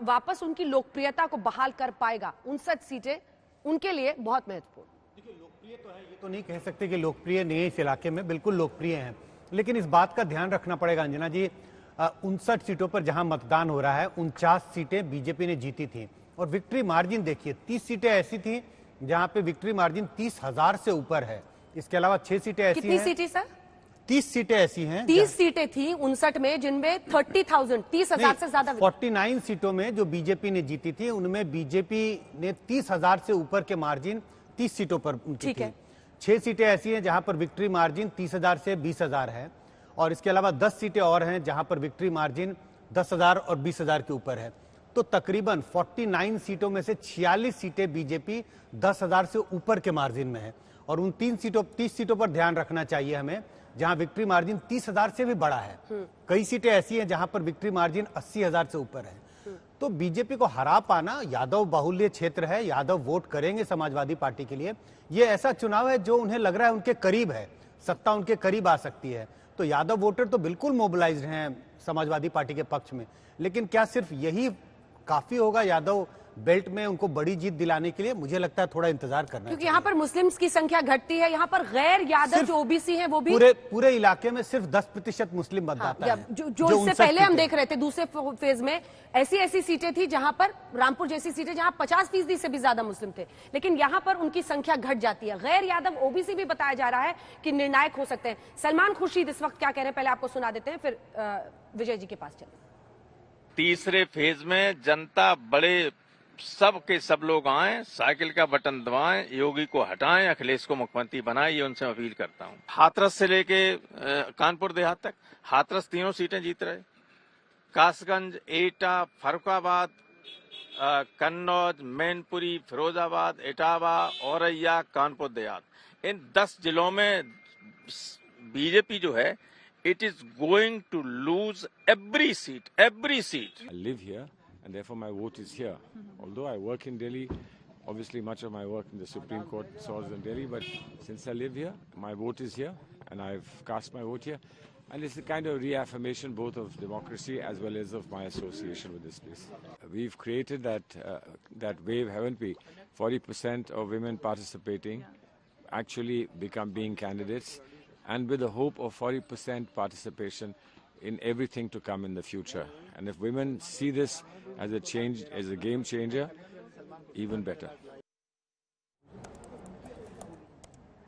वापस उनकी लोकप्रियता को बहाल कर पाएगा? 59 सीटें उनके लिए बहुत महत्वपूर्ण। देखिए, लोकप्रिय तो है, ये तो नहीं कह सकते कि लोकप्रिय नहीं है इस इलाके में, बिल्कुल लोकप्रिय हैं, लेकिन इस बात का ध्यान रखना पड़ेगा अंजना जी, 59 सीटों पर जहां मतदान हो रहा है, 49 सीटें बीजेपी ने जीती थी, और विक्ट्री मार्जिन देखिए 30 सीटें ऐसी थी जहां पे विक्ट्री मार्जिन 30,000 से ऊपर है। इसके अलावा 6 सीटें ऐसी हैं। कितनी सीटें सर? 30 सीटें ऐसी हैं। 30 सीटें थी 59 में, जिनमें 30,000 से ज्यादा। 49 सीटों में जो बीजेपी ने जीती थी, उनमें बीजेपी ने 30,000 से ऊपर के मार्जिन 30 सीटों पर उनकी ठीक थी। है। 6 सीटें ऐसी हैं जहां पर विक्ट्री मार्जिन 30,000 से 20,000 है, और इसके अलावा 10 सीटें और हैं जहां पर विक्ट्री मार्जिन 10,000 और 20,000 के ऊपर है। तो तकरीबन 49 सीटों में से 46 सीटें बीजेपी 10,000 से ऊपर के मार्जिन में है, और उन 30 सीटों पर ध्यान रखना चाहिए हमें जहां विक्ट्री मार्जिन 30,000 से भी बड़ा है। कई सीटें ऐसी हैं जहां पर विक्ट्री मार्जिन 80,000 से ऊपर है। तो बीजेपी को हरा पाना, यादव बाहुल्य क्षेत्र है, यादव वोट करेंगे समाजवादी पार्टी के लिए। ये ऐसा चुनाव है जो उन्हें लग रहा है उनके करीब है, सत्ता उनके करीब आ सकती है। तो यादव वोटर तो बिल्कुल मोबिलाइज्ड हैं समाजवादी पार्टी के पक्ष में, लेकिन क्या सिर्फ यही काफी होगा यादव बेल्ट में उनको बड़ी जीत दिलाने के लिए? मुझे लगता है थोड़ा इंतजार करना है, क्योंकि यहाँ पर मुस्लिम्स की संख्या घटती है, यहाँ पर गैर यादव जो ओबीसी हैं वो भी पूरे इलाके में सिर्फ 10% मुस्लिम मतदाता हैं। जो इससे पहले हम देख रहे थे दूसरे फेज में ऐसी सीटें थी जहां पर रामपुर जैसी सीटें जहां 50% से भी ज्यादा मुस्लिम थे, लेकिन यहां पर उनकी संख्या घट जाती है। गैर यादव ओबीसी भी बताया जा रहा है कि निर्णायक हो सकते हैं। सलमान खुर्शीद इस वक्त क्या कह रहे हैं, पहले आपको सुना देते हैं, फिर विजय जी के पास चले। तीसरे फेज में जनता बड़े सब के सब लोग आए, साइकिल का बटन दबाएं, योगी को हटाएं, अखिलेश को मुख्यमंत्री बनाएं, ये उनसे अपील करता हूं। हाथरस से लेके कानपुर देहात तक हाथरस तीनों सीटें जीत रहे। कासगंज, एटा, फरुखाबाद, कन्नौज, मैनपुरी, फिरोजाबाद, इटावा, औरैया, कानपुर देहात, इन 10 जिलों में बीजेपी जो है it is going to lose every seat. I live here and therefore my vote is here. Although I work in Delhi, obviously much of my work in the Supreme Court is in Delhi, but since I live here, my vote is here and I've cast my vote here. And it's a kind of reaffirmation both of democracy as well as of my association with this place. We've created that wave, haven't we? 40% of women participating actually being candidates, and with the hope of 40% participation in everything to come in the future. And if women see this as a change, as a game changer, even better.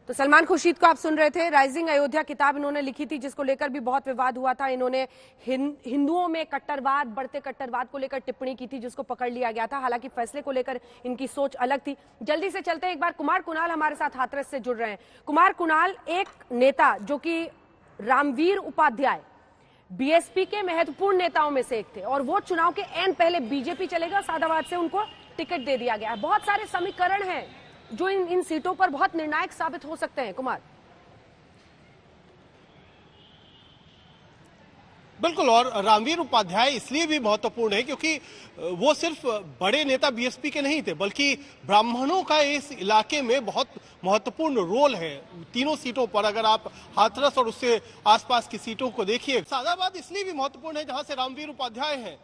तो सलमान खुर्शीद को आप सुन रहे थे। Rising Ayodhya किताब इन्होंने लिखी थी जिसको लेकर भी बहुत विवाद हुआ था। इन्होंने हिंदुओं में कट्टरवाद, बढ़ते कट्टरवाद को लेकर टिप्पणी की थी जिसको पकड़ लिया गया था। हालांकि फैसले को लेकर इनकी सोच अलग थी। जल्दी से चलते हैं, एक बार कुमार कुणाल हमारे साथ हाथरस से जुड़ रहे हैं। कुमार कुणाल, एक नेता जो कि रामवीर उपाध्याय बीएसपी के महत्वपूर्ण नेताओं में से एक थे, और वो चुनाव के एंड पहले बीजेपी चलेगा, सादाबाद से उनको टिकट दे दिया गया। बहुत सारे समीकरण हैं जो इन सीटों पर बहुत निर्णायक साबित हो सकते हैं। कुमार, बिल्कुल, और रामवीर उपाध्याय इसलिए भी महत्वपूर्ण है क्योंकि वो सिर्फ बड़े नेता बीएसपी के नहीं थे, बल्कि ब्राह्मणों का इस इलाके में बहुत महत्वपूर्ण रोल है। तीनों सीटों पर अगर आप हाथरस और उससे आसपास की सीटों को देखिए, सादाबाद इसलिए भी महत्वपूर्ण है जहां से रामवीर उपाध्याय हैं।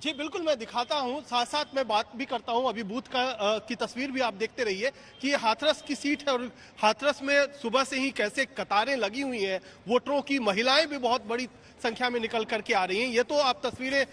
जी बिल्कुल, मैं दिखाता हूं, साथ साथ मैं बात भी करता हूं। अभी बूथ की तस्वीर भी आप देखते रहिए कि ये हाथरस की सीट है, और हाथरस में सुबह से ही कैसे कतारें लगी हुई हैं वोटरों की। महिलाएं भी बहुत बड़ी संख्या में निकल करके आ रही हैं, ये तो आप तस्वीरें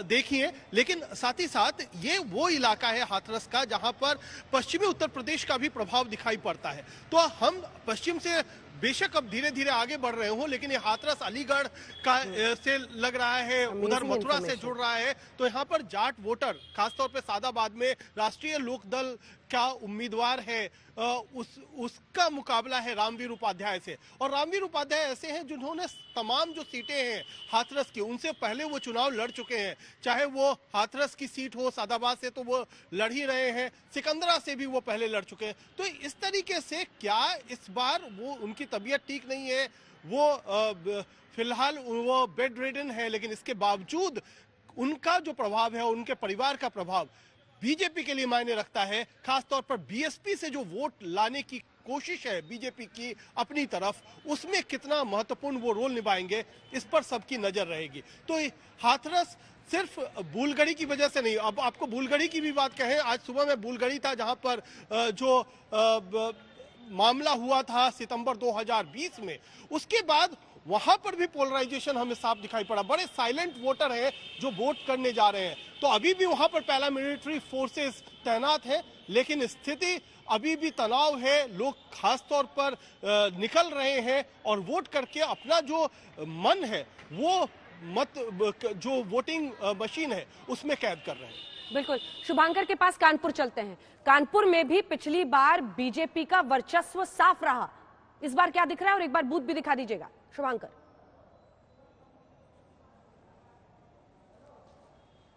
देखिए। लेकिन साथ ही साथ ये वो इलाका है हाथरस का जहां पर पश्चिमी उत्तर प्रदेश का भी प्रभाव दिखाई पड़ता है। तो हम पश्चिम से बेशक अब धीरे धीरे आगे बढ़ रहे हो, लेकिन ये हाथरस अलीगढ़ का से लग रहा है, उधर मथुरा से जुड़ रहा है। तो यहाँ पर जाट वोटर, खासतौर पे सादाबाद में राष्ट्रीय लोकदल का उम्मीदवार है, उसका मुकाबला है रामवीर उपाध्याय से। और रामवीर उपाध्याय ऐसे हैं जिन्होंने तमाम जो सीटें हैं हाथरस की, उनसे पहले वो चुनाव लड़ चुके हैं। चाहे वो हाथरस की सीट हो, सादाबाद से तो वो लड़ ही रहे हैं, सिकंदरा से भी वो पहले लड़ चुके हैं। तो इस तरीके से क्या इस बार वो, उनकी तबीयत ठीक नहीं है, वो फिलहाल वो बेड रिडन है, लेकिन इसके बावजूद उनका जो प्रभाव है, उनके परिवार का प्रभाव बीजेपी के लिए मायने रखता है। खासतौर पर बीएसपी से जो वोट लाने की कोशिश है बीजेपी की अपनी तरफ, उसमें कितना महत्वपूर्ण वो रोल निभाएंगे, इस पर सबकी नजर रहेगी। तो हाथरस सिर्फ बुलगढ़ी की वजह से नहीं, अब आपको बुलगढ़ी की भी बात कहें, आज सुबह में बुलगढ़ी था जहां पर जो मामला हुआ था सितंबर 2020 में, उसके बाद वहां पर भी पोलराइजेशन हमें साफ दिखाई पड़ा। बड़े साइलेंट वोटर हैं जो वोट करने जा रहे हैं। तो अभी भी वहां पर पैरामिलिट्री फोर्सेस तैनात हैं, लेकिन स्थिति अभी भी तनाव है। लोग खासतौर पर निकल रहे हैं और वोट करके अपना जो मन है वो जो वोटिंग मशीन है उसमें कैद कर रहे हैं। बिल्कुल। शुभांकर के पास कानपुर चलते हैं। कानपुर में भी पिछली बार बीजेपी का वर्चस्व साफ रहा, इस बार क्या दिख रहा है, और एक बार बूथ भी दिखा दीजिएगा शुभांकर।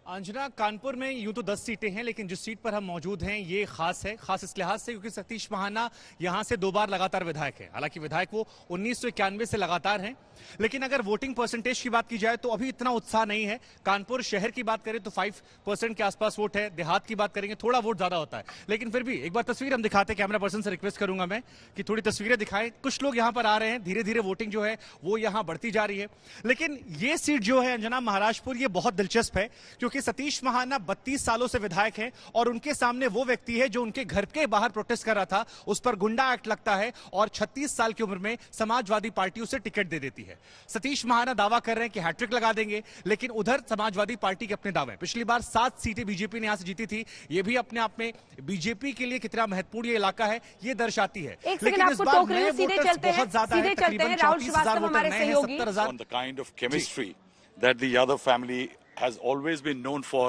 अंजना, कानपुर में यूं तो 10 सीटें हैं, लेकिन जिस सीट पर हम मौजूद हैं ये खास है। खास इस लिहाज से क्योंकि सतीश महाना यहां से 2 बार लगातार विधायक है। हालांकि विधायक वो 1991 से लगातार हैं, लेकिन अगर वोटिंग परसेंटेज की बात की जाए तो अभी इतना उत्साह नहीं है। कानपुर शहर की बात करें तो 5% के आसपास वोट है, देहात की बात करेंगे थोड़ा वोट ज्यादा होता है, लेकिन फिर भी एक बार तस्वीर हम दिखाते हैं। कैमरा पर्सन से रिक्वेस्ट करूंगा मैं कि थोड़ी तस्वीरें दिखाएं। कुछ लोग यहां पर आ रहे हैं, धीरे धीरे वोटिंग जो है वो यहां बढ़ती जा रही है। लेकिन ये सीट जो है अंजना, महाराजपुर, ये बहुत दिलचस्प है क्योंकि सतीश महाना 32 सालों से विधायक हैं और उनके सामने वो व्यक्ति है जो उनके घर के बाहर प्रोटेस्ट कर रहा था, उस पर गुंडा एक्ट लगता है और 36 साल की उम्र में समाजवादी पार्टी उसे टिकट दे देती है। सतीश महाना दावा कर रहे हैं कि हैट्रिक लगा देंगे, लेकिन उधर समाजवादी पार्टी के अपने दावे। पिछली बार 7 सीटें बीजेपी ने यहां से जीती थी, ये भी अपने आप में बीजेपी के लिए कितना महत्वपूर्ण ये इलाका है ये दर्शाती है। लेकिन इस बार नए वोटर्स बहुत ज्यादा है, तकरीबन 34,000 वोटर नए हैं, 70,000। On the kind of chemistry that the Yadav family has always been known for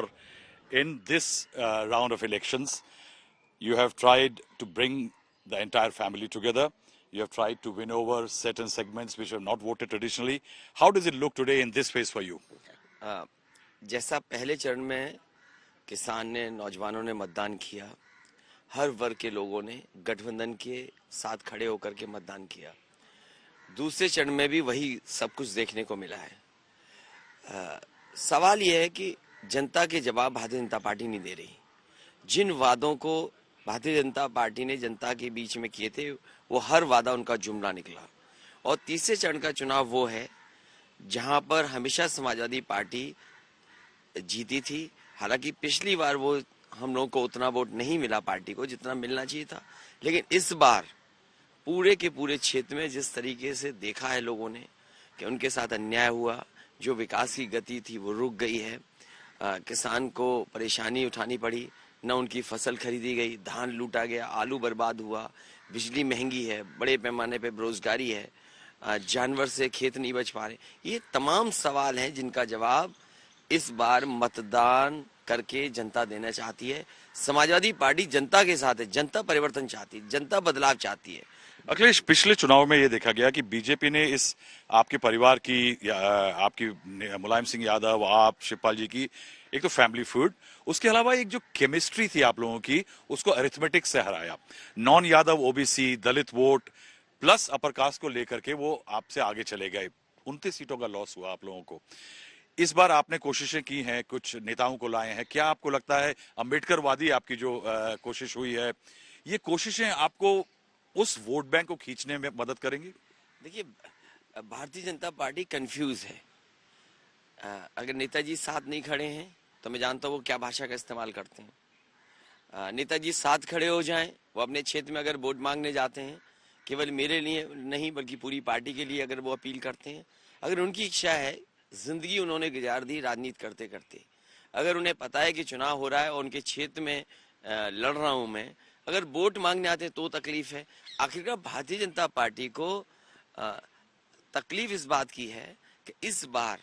in this round of elections. You have tried to bring the entire family together. You have tried to win over certain segments which have not voted traditionally. How does it look today in this phase for you? जैसा पहले चरण में किसान ने, नौजवानों ने मतदान किया, हर वर्ग के लोगों ने गठबंधन के साथ खड़े होकर के मतदान किया। दूसरे चरण में भी वही सब कुछ देखने को मिला है। सवाल यह है कि जनता के जवाब भारतीय जनता पार्टी नहीं दे रही। जिन वादों को भारतीय जनता पार्टी ने जनता के बीच में किए थे वो हर वादा उनका जुमला निकला। और तीसरे चरण का चुनाव वो है जहां पर हमेशा समाजवादी पार्टी जीती थी। हालांकि पिछली बार वो हम लोगों को उतना वोट नहीं मिला पार्टी को जितना मिलना चाहिए था, लेकिन इस बार पूरे के पूरे क्षेत्र में जिस तरीके से देखा है लोगों ने कि उनके साथ अन्याय हुआ, जो विकास की गति थी वो रुक गई है, किसान को परेशानी उठानी पड़ी, न उनकी फसल खरीदी गई, धान लूटा गया, आलू बर्बाद हुआ, बिजली महंगी है, बड़े पैमाने पे बेरोजगारी है, जानवर से खेत नहीं बच पा रहे। ये तमाम सवाल हैं जिनका जवाब इस बार मतदान करके जनता देना चाहती है। समाजवादी पार्टी जनता के साथ है, जनता परिवर्तन चाहती है, जनता बदलाव चाहती है। अखिलेश, पिछले चुनाव में ये देखा गया कि बीजेपी ने इस आपके परिवार की, आपकी मुलायम सिंह यादव, आप, शिवपाल जी की एक तो फैमिली फूड, उसके अलावा एक जो केमिस्ट्री थी आप लोगों की, उसको अरिथमेटिक से हराया। नॉन यादव, ओबीसी, दलित वोट प्लस अपर कास्ट को लेकर के वो आपसे आगे चले गए। 29 सीटों का लॉस हुआ आप लोगों को। इस बार आपने कोशिशें की हैं, कुछ नेताओं को लाए हैं। क्या आपको लगता है अम्बेडकरवादी आपकी जो कोशिश हुई है, ये कोशिशें आपको उस वोट बैंक को खींचने में मदद करेंगी? देखिए, भारतीय जनता पार्टी कंफ्यूज है। अगर नेताजी साथ नहीं खड़े हैं तो मैं जानता हूँ वो क्या भाषा का इस्तेमाल करते हैं। नेताजी साथ खड़े हो जाएं, वो अपने क्षेत्र में अगर वोट मांगने जाते हैं, केवल मेरे लिए नहीं बल्कि पूरी पार्टी के लिए अगर वो अपील करते हैं, अगर उनकी इच्छा है, जिंदगी उन्होंने गुजार दी राजनीति करते करते, अगर उन्हें पता है कि चुनाव हो रहा है और उनके क्षेत्र में लड़ रहा हूं मैं, अगर वोट मांगने आते हैं तो तकलीफ है। आखिरकार भारतीय जनता पार्टी को तकलीफ इस बात की है कि इस बार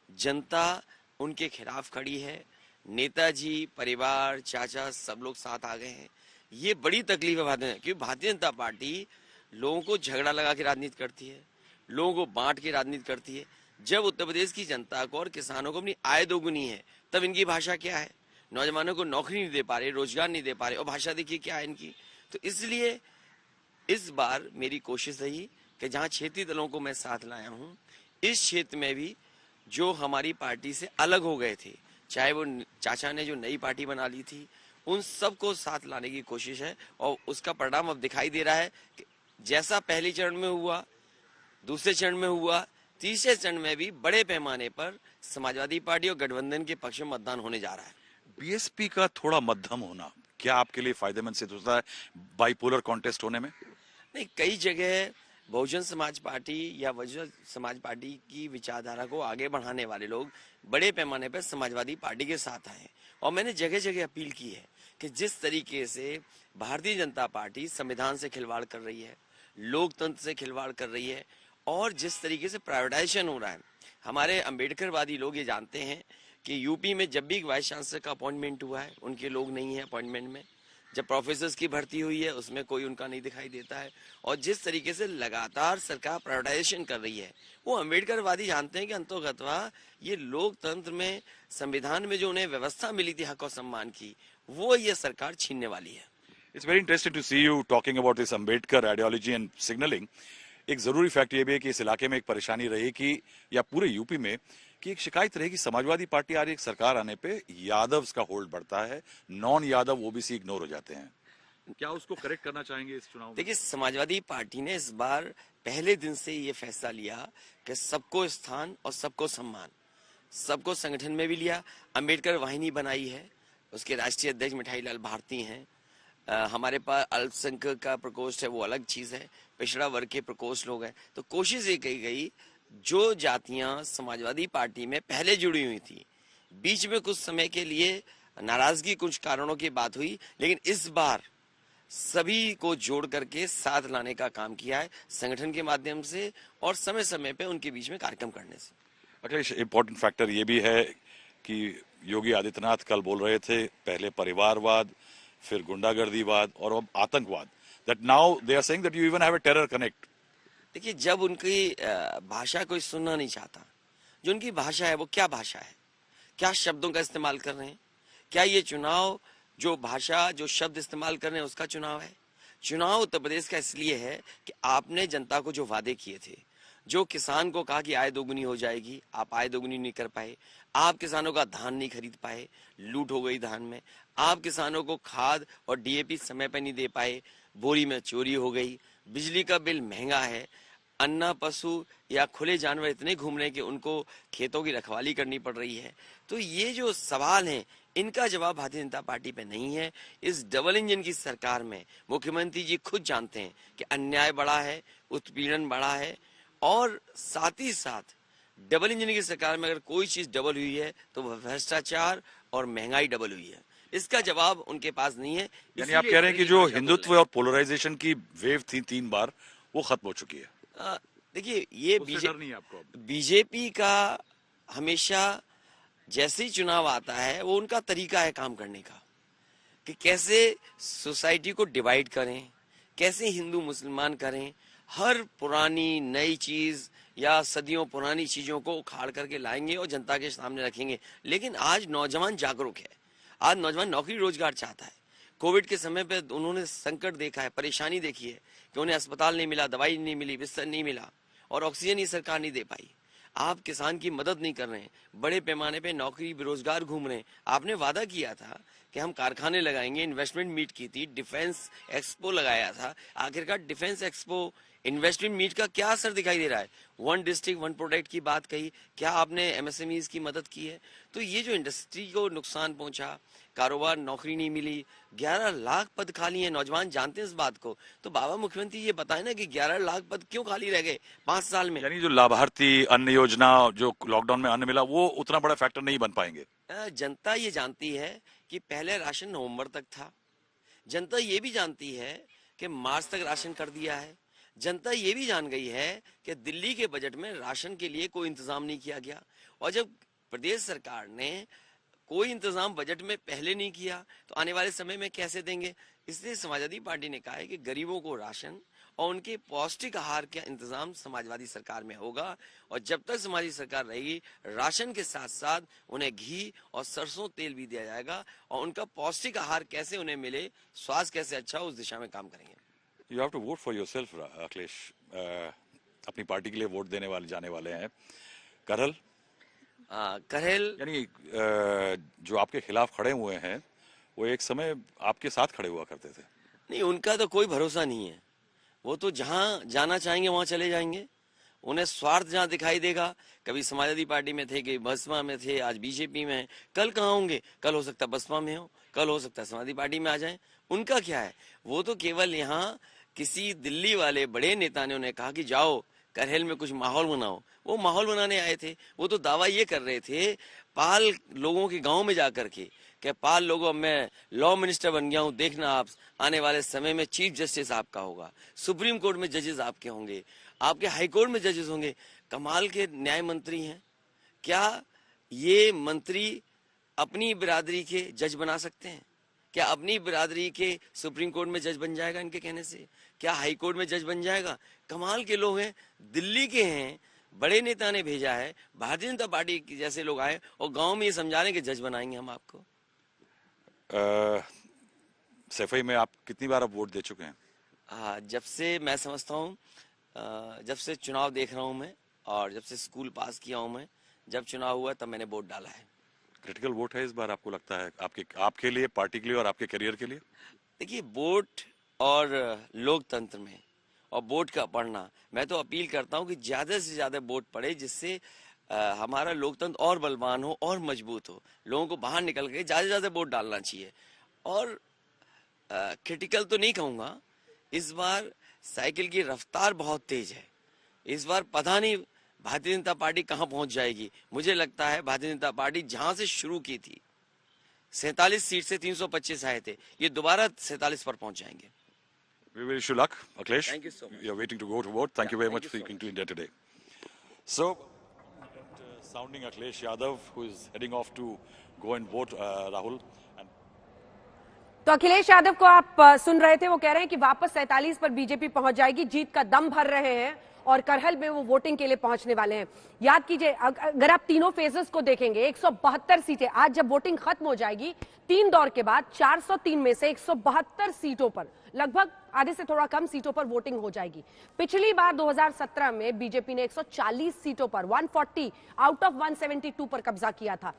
जनता उनके खिलाफ खड़ी है। नेताजी परिवार, चाचा, सब लोग साथ आ गए हैं। ये बड़ी तकलीफ है क्योंकि भारतीय जनता पार्टी लोगों को झगड़ा लगा के राजनीति करती है, लोगों को बांट के राजनीति करती है। जब उत्तर प्रदेश की जनता को और किसानों को अपनी आय दोगुनी है, तब इनकी भाषा क्या है? नौजवानों को नौकरी नहीं दे पा रहे, रोजगार नहीं दे पा रहे, और भाषा देखिए क्या है इनकी। तो इसलिए इस बार मेरी कोशिश रही कि जहां क्षेत्रीय दलों को मैं साथ लाया हूं, इस क्षेत्र में भी जो हमारी पार्टी से अलग हो गए थे, चाहे वो चाचा ने जो नई पार्टी बना ली थी, उन सबको साथ लाने की कोशिश है। और उसका परिणाम अब दिखाई दे रहा है कि जैसा पहले चरण में हुआ, दूसरे चरण में हुआ, तीसरे चरण में भी बड़े पैमाने पर समाजवादी पार्टी और गठबंधन के पक्ष में मतदान होने जा रहा है। बीएसपी का थोड़ा मध्यम होना क्या आपके लिए फायदेमंद सिद्ध होता है बाइपोलर कॉन्टेस्ट होने में? नहीं, कई जगह बहुजन समाज पार्टी या बहुजन समाज पार्टी की विचारधारा को आगे बढ़ाने वाले लोग बड़े पैमाने पर समाजवादी पार्टी के साथ आए। और मैंने जगह जगह अपील की है कि जिस तरीके से भारतीय जनता पार्टी संविधान से खिलवाड़ कर रही है, लोकतंत्र से खिलवाड़ कर रही है, और जिस तरीके से प्राइवेटाइजेशन हो रहा है, हमारे अम्बेडकरवादी लोग ये जानते हैं कि यूपी में जब भी वाइस चांसलर का अपॉइंटमेंट हुआ है उनके लोग नहीं है अपॉइंटमेंट में, जब प्रोफेसर्स की भर्ती हुई है उसमें कोई उनका नहीं दिखाई देता है, और जिस तरीके से लगातार सरकार प्राइवेटाइजेशन कर रही है, वो अम्बेडकरवादी जानते हैं कि अंतोगतवा ये लोकतंत्र में, संविधान में जो उन्हें व्यवस्था मिली थी हक और सम्मान की, वो ये सरकार छीनने वाली है। It's very interesting to see you talking about this Ambedkar ideology and signalling. एक जरूरी फैक्ट ये भी है कि इस इलाके में एक परेशानी रही कि, या पूरे यूपी में, कि एक शिकायत रही कि समाजवादी पार्टी आ रही, एक सरकार आने पे यादव्स का होल्ड बढ़ता है, नॉन यादव ओबीसी इग्नोर हो जाते हैं। क्या उसको करेक्ट करना चाहेंगे इस चुनाव में? देखिए, समाजवादी पार्टी ने इस बार पहले दिन से ये फैसला लिया कि सबको स्थान और सबको सम्मान, सबको संगठन में भी लिया। अम्बेडकर वाहिनी बनाई है, उसके राष्ट्रीय अध्यक्ष मिठाई लाल भारती हैं। हमारे पास अल्पसंख्यक का प्रकोष्ठ है, वो अलग चीज है, पिछड़ा वर्ग के प्रकोष्ठ लोग हैं। तो कोशिश ये की गई, जो जातियां समाजवादी पार्टी में पहले जुड़ी हुई थी, बीच में कुछ समय के लिए नाराजगी कुछ कारणों की बात हुई, लेकिन इस बार सभी को जोड़ करके साथ लाने का काम किया है संगठन के माध्यम से और समय समय पे उनके बीच में कार्यक्रम करने से। अखिलेश, इम्पोर्टेंट फैक्टर ये भी है कि योगी आदित्यनाथ कल बोल रहे थे, पहले परिवारवाद, फिर गुंडागर्दीवाद और अब आतंकवाद, that now they are saying that you even have a terror connect. देखिए, जब उनकी भाषा कोई सुनना नहीं चाहता, जो उनकी भाषा है वो क्या भाषा है, क्या शब्दों का इस्तेमाल कर रहे हैं, क्या ये चुनाव जो भाषा, जो शब्द इस्तेमाल कर रहे हैं उसका चुनाव है? चुनाव उत्तर प्रदेश का इसलिए है कि आपने जनता को जो वादे किए थे, जो किसान को कहा कि आय दोगुनी हो जाएगी, आप आय दोगुनी नहीं कर पाए, आप किसानों का धान नहीं खरीद पाए, लूट हो गई धान में, आप किसानों को खाद और डीएपी समय पर नहीं दे पाए, बोरी में चोरी हो गई, बिजली का बिल महंगा है, अन्ना पशु या खुले जानवर इतने घूम रहे हैं कि उनको खेतों की रखवाली करनी पड़ रही है। तो ये जो सवाल हैं, इनका जवाब भारतीय जनता पार्टी पे नहीं है। इस डबल इंजन की सरकार में मुख्यमंत्री जी खुद जानते हैं कि अन्याय बड़ा है, उत्पीड़न बड़ा है, और साथ ही साथ डबल इंजन की सरकार में अगर कोई चीज डबल हुई है तो वह भ्रष्टाचार और महंगाई डबल हुई है। इसका जवाब उनके पास नहीं है। यानी आप कह रहे हैं कि जो हिंदुत्व और पोलराइजेशन की वेव थी 3 बार, वो खत्म हो चुकी है। देखिए, ये बीजेपी का हमेशा जैसे ही चुनाव आता है वो उनका तरीका है काम करने का, कि कैसे सोसाइटी को डिवाइड करें, कैसे हिंदू मुसलमान करें, हर पुरानी नई चीज या सदियों पुरानी चीजों को उखाड़ करके लाएंगे और जनता के सामने रखेंगे। लेकिन आज नौजवान जागरूक है, आज नौजवान नौकरी रोजगार चाहता है। कोविड के समय पे उन्होंने संकट देखा है, परेशानी देखी है कि उन्हें अस्पताल नहीं मिला, दवाई नहीं मिली, बिस्तर नहीं मिला और ऑक्सीजन ही सरकार नहीं दे पाई। आप किसान की मदद नहीं कर रहे हैं, बड़े पैमाने पे नौकरी बेरोजगार घूम रहे हैं। आपने वादा किया था कि हम कारखाने लगाएंगे, इन्वेस्टमेंट मीट की थी, डिफेंस एक्सपो लगाया था। आखिरकार डिफेंस एक्सपो, इन्वेस्टमेंट मीट का क्या असर दिखाई दे रहा है? 1 डिस्ट्रिक्ट 1 प्रोडक्ट की बात कही, क्या आपने एमएसएमईज की मदद की है? तो ये जो इंडस्ट्री को नुकसान पहुंचा, कारोबार, नौकरी नहीं मिली, 11 लाख पद खाली हैं, नौजवान जानते हैं इस बात को। तो बाबा मुख्यमंत्री ये बताए ना कि 11 लाख पद क्यों खाली रह गए 5 साल में? यानी जो लाभार्थी अन्न योजना, जो लॉकडाउन में अन्न मिला, वो उतना बड़ा फैक्टर नहीं बन पाएंगे। जनता ये जानती है कि पहले राशन नवंबर तक था, जनता ये भी जानती है कि मार्च तक राशन कर दिया है, जनता ये भी जान गई है कि दिल्ली के बजट में राशन के लिए कोई इंतजाम नहीं किया गया। और जब प्रदेश सरकार ने कोई इंतजाम बजट में पहले नहीं किया तो आने वाले समय में कैसे देंगे? इसलिए समाजवादी पार्टी ने कहा है कि गरीबों को राशन और उनके पौष्टिक आहार का इंतजाम समाजवादी सरकार में होगा। और जब तक समाजवादी सरकार रहेगी, राशन के साथ साथ उन्हें घी और सरसों तेल भी दिया जाएगा, और उनका पौष्टिक आहार कैसे उन्हें मिले, स्वास्थ्य कैसे अच्छा हो, उस दिशा में काम करेंगे। You have to vote for yourself, Akhilesh. अपनी पार्टी के लिए वोट देने वाले जाने वाले हैं। करहल यानी जो आपके खिलाफ खड़े हुए हैं, वो एक समय आपके साथ खड़े हुआ करते थे। नहीं, उनका तो कोई भरोसा नहीं है। वो तो जहां जाना चाहेंगे वहां चले जाएंगे। उन्हें स्वार्थ जहां दिखाई देगा, कभी समाजवादी पार्टी में थे, कभी बसपा में थे, आज बीजेपी में है। कल कहाँ होंगे? कल हो सकता है बसपा में हो, कल हो सकता है समाजवादी पार्टी में आ जाए। उनका क्या है? वो तो केवल यहाँ किसी दिल्ली वाले बड़े नेता ने उन्हें कहा कि जाओ करहल में कुछ माहौल बनाओ, वो माहौल बनाने आए थे। वो तो दावा ये कर रहे थे पाल लोगों के गांव में जाकर के, कि पाल लोगों, मैं लॉ मिनिस्टर बन गया हूं, देखना आप आने वाले समय में चीफ जस्टिस आपका होगा, सुप्रीम कोर्ट में जजेस आपके होंगे, आपके हाई कोर्ट में जजेस होंगे। कमाल के न्याय मंत्री हैं क्या? ये मंत्री अपनी बिरादरी के जज बना सकते हैं? क्या अपनी बिरादरी के सुप्रीम कोर्ट में जज बन जाएगा इनके कहने से? क्या हाई कोर्ट में जज बन जाएगा? कमाल के लोग हैं, दिल्ली के हैं, बड़े नेता ने भेजा है, भारतीय जनता पार्टी के जैसे लोग आए और गांव में ये समझा रहे हैं कि जज बनाएंगे हम आपको। सफाई में आप कितनी बार अब वोट दे चुके हैं? जब से मैं समझता हूँ, जब से चुनाव देख रहा हूँ मैं, और जब से स्कूल पास किया हूँ मैं, जब चुनाव हुआ तब मैंने वोट डाला है। क्रिटिकल वोट है इस बार, आपको लगता है आपके लिए, पार्टी के लिए और आपके करियर के लिए? देखिए, वोट और लोकतंत्र में और वोट का पढ़ना, मैं तो अपील करता हूं कि ज्यादा से ज्यादा वोट पड़े, जिससे हमारा लोकतंत्र और बलवान हो और मजबूत हो। लोगों को बाहर निकल के ज्यादा से ज्यादा वोट डालना चाहिए। और क्रिटिकल तो नहीं कहूंगा, इस बार साइकिल की रफ्तार बहुत तेज है। इस बार पता नहीं भारतीय जनता पार्टी कहां पहुंच जाएगी। मुझे लगता है भारतीय जनता पार्टी जहां से शुरू की थी, 47 सीट से 325 आए थे, ये दोबारा 47 पर पहुंच जाएंगे। We wish you luck, Akhilesh. Thank you so much. We are waiting to go to vote. Thank you very much for speaking to India Today. So, sounding Akhilesh Yadav, who is heading off to go and vote, Rahul. तो अखिलेश यादव को आप सुन रहे थे, वो कह रहे हैं कि वापस 47 पर बीजेपी पहुंच जाएगी, जीत का दम भर रहे हैं और करहल में वो वोटिंग के लिए पहुंचने वाले हैं। याद कीजिए, अगर आप तीनों फेजेस को देखेंगे, 172 सीटें, आज जब वोटिंग खत्म हो जाएगी 3 दौर के बाद 403 में से 172 सीटों पर, लगभग आधे से थोड़ा कम सीटों पर वोटिंग हो जाएगी। पिछली बार 2017 में बीजेपी ने 140 सीटों पर 140 आउट ऑफ 172 पर कब्जा किया था।